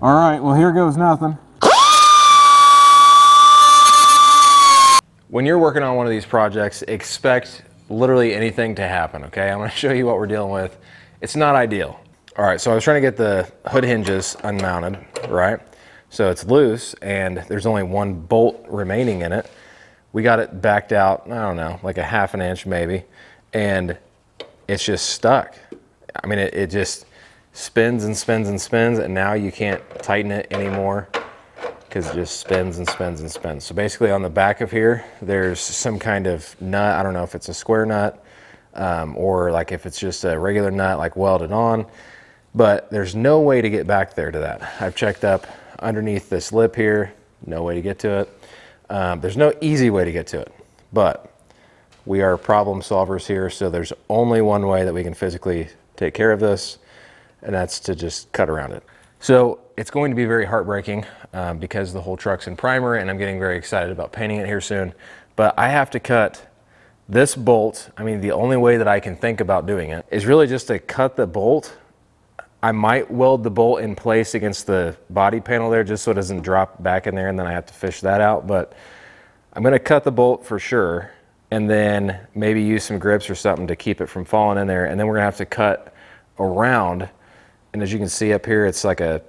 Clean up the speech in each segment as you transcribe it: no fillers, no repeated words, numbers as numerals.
All right, well, here goes nothing. When you're working on one of these projects, expect literally anything to happen, okay? I'm gonna show you what we're dealing with. It's not ideal. All right, so I was trying to get the hood hinges unmounted, right? So it's loose and there's only one bolt remaining in it. We got it backed out, I don't know, like a ½ an inch maybe, and it's just stuck. I mean, it just spins and spins and spins, and now you can't tighten it anymore because it just spins and spins and spins. So basically on the back of here, there's some kind of nut. I don't know if it's a square nut or like if it's just a regular nut, like welded on, but there's no way to get back there to that. I've checked up underneath this lip here, no way to get to it. There's no easy way to get to it, but we are problem solvers here. So there's only one way that we can physically take care of this, and that's to just cut around it. So it's going to be very heartbreaking because the whole truck's in primer, and I'm getting very excited about painting it here soon. But I have to cut this bolt. I mean, the only way that I can think about doing it is really just to cut the bolt. I might weld the bolt in place against the body panel there just so it doesn't drop back in there, and then I have to fish that out. But I'm gonna cut the bolt for sure, and then maybe use some grips or something to keep it from falling in there. And then we're gonna have to cut around. And as you can see up here, it's like a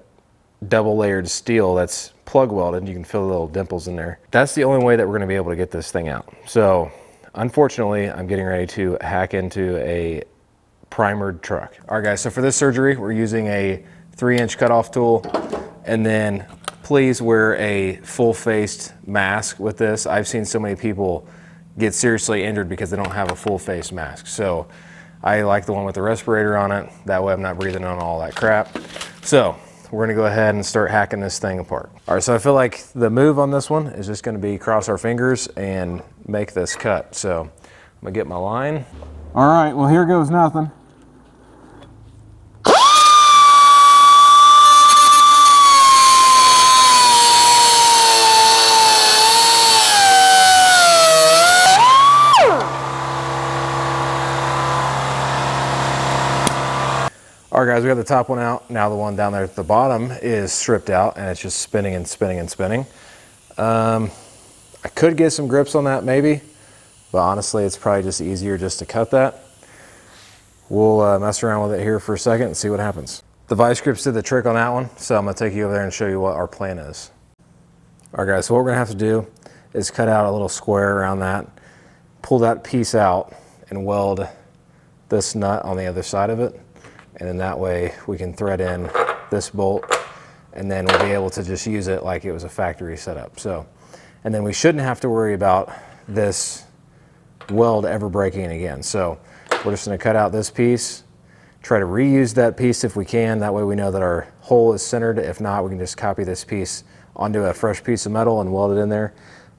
double layered steel that's plug welded. You can feel the little dimples in there. That's the only way that we're gonna be able to get this thing out. So unfortunately, I'm getting ready to hack into a primered truck. All right guys, so for this surgery, we're using a 3-inch cutoff tool, and then please wear a full-faced mask with this. I've seen so many people get seriously injured because they don't have a full-face mask. So I like the one with the respirator on it. That way I'm not breathing on all that crap. So we're gonna go ahead and start hacking this thing apart. All right, so I feel like the move on this one is just gonna be cross our fingers and make this cut. So I'm gonna get my line. All right, well, here goes nothing. All right guys, we got the top one out. Now the one down there at the bottom is stripped out, and it's just spinning and spinning and spinning. I could get some grips on that maybe, but honestly it's probably just easier just to cut that. We'll mess around with it here for a second and see what happens. The vice grips did the trick on that one, so I'm gonna take you over there and show you what our plan is. All right guys, so what we're gonna have to do is cut out a little square around that, pull that piece out, and weld this nut on the other side of it. And then that way we can thread in this bolt, and then we'll be able to just use it like it was a factory setup. So, and then we shouldn't have to worry about this weld ever breaking again. So we're just gonna cut out this piece, try to reuse that piece if we can. That way we know that our hole is centered. If not, we can just copy this piece onto a fresh piece of metal and weld it in there.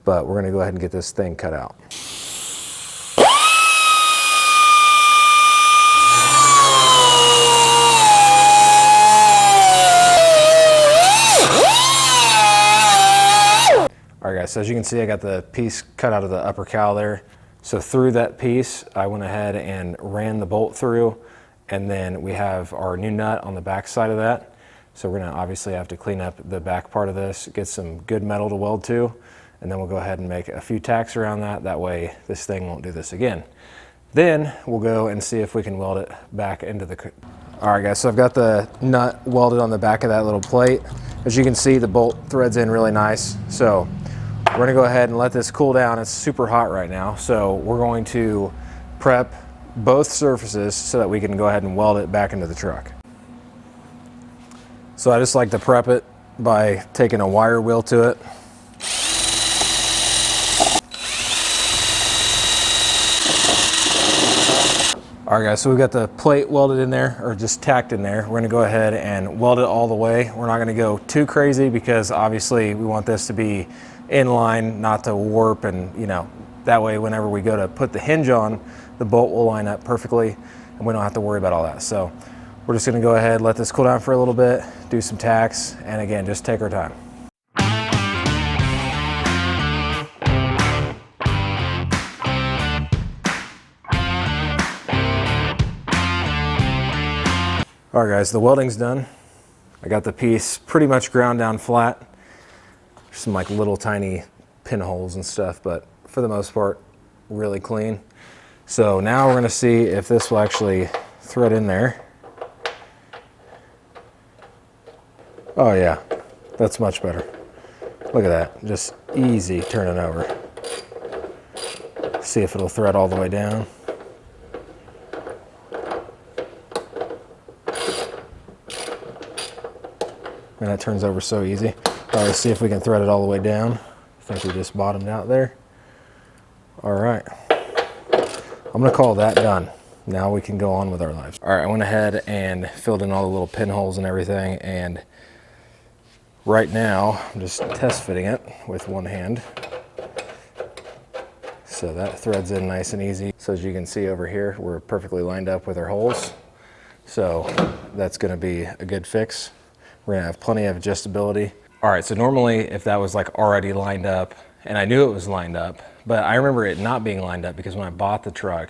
But we're gonna go ahead and get this thing cut out. All right guys, so as you can see, I got the piece cut out of the upper cowl there. So through that piece, I went ahead and ran the bolt through, and then we have our new nut on the back side of that. So we're gonna obviously have to clean up the back part of this, get some good metal to weld to, and then we'll go ahead and make a few tacks around that. That way this thing won't do this again. Then we'll go and see if we can weld it back into the... All right guys, so I've got the nut welded on the back of that little plate. As you can see, the bolt threads in really nice. So we're gonna go ahead and let this cool down. It's super hot right now. So we're going to prep both surfaces so that we can go ahead and weld it back into the truck. So I just like to prep it by taking a wire wheel to it. All right guys, so we've got the plate welded in there, or just tacked in there. We're gonna go ahead and weld it all the way. We're not gonna go too crazy because obviously we want this to be in line, not to warp, and that way whenever we go to put the hinge on, the bolt will line up perfectly and we don't have to worry about all that. So we're just gonna go ahead, let this cool down for a little bit, do some tacks, and again, just take our time. All right guys, the welding's done. I got the piece pretty much ground down flat. Some like little tiny pinholes and stuff, but for the most part, really clean. So now we're gonna see if this will actually thread in there. Oh yeah, that's much better. Look at that, just easy turning over. See if it'll thread all the way down. And that turns over so easy. All right, let's see if we can thread it all the way down. I think we just bottomed out there. All right, I'm gonna call that done. Now we can go on with our lives. All right, I went ahead and filled in all the little pinholes and everything, and right now I'm just test fitting it with one hand. So that threads in nice and easy. So as you can see over here, we're perfectly lined up with our holes. So that's gonna be a good fix. We're gonna have plenty of adjustability. All right, so normally if that was like already lined up, and I knew it was lined up, but I remember it not being lined up because when I bought the truck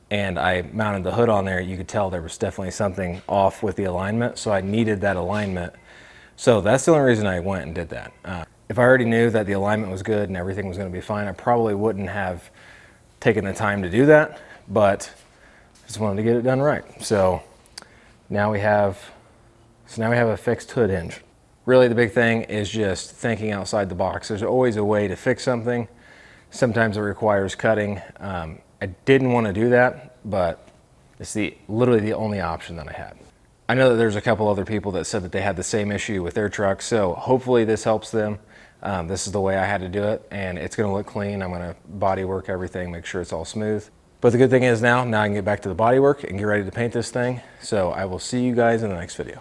and I mounted the hood on there, you could tell there was definitely something off with the alignment. So I needed that alignment. So that's the only reason I went and did that. If I already knew that the alignment was good and everything was gonna be fine, I probably wouldn't have taken the time to do that, but just wanted to get it done right. So now we have a fixed hood hinge. Really the big thing is just thinking outside the box. There's always a way to fix something. Sometimes it requires cutting. I didn't want to do that, but it's literally the only option that I had. I know that there's a couple other people that said that they had the same issue with their truck, so hopefully this helps them. This is the way I had to do it, and it's gonna look clean. I'm gonna body work everything, make sure it's all smooth. But the good thing is now I can get back to the body work and get ready to paint this thing. So I will see you guys in the next video.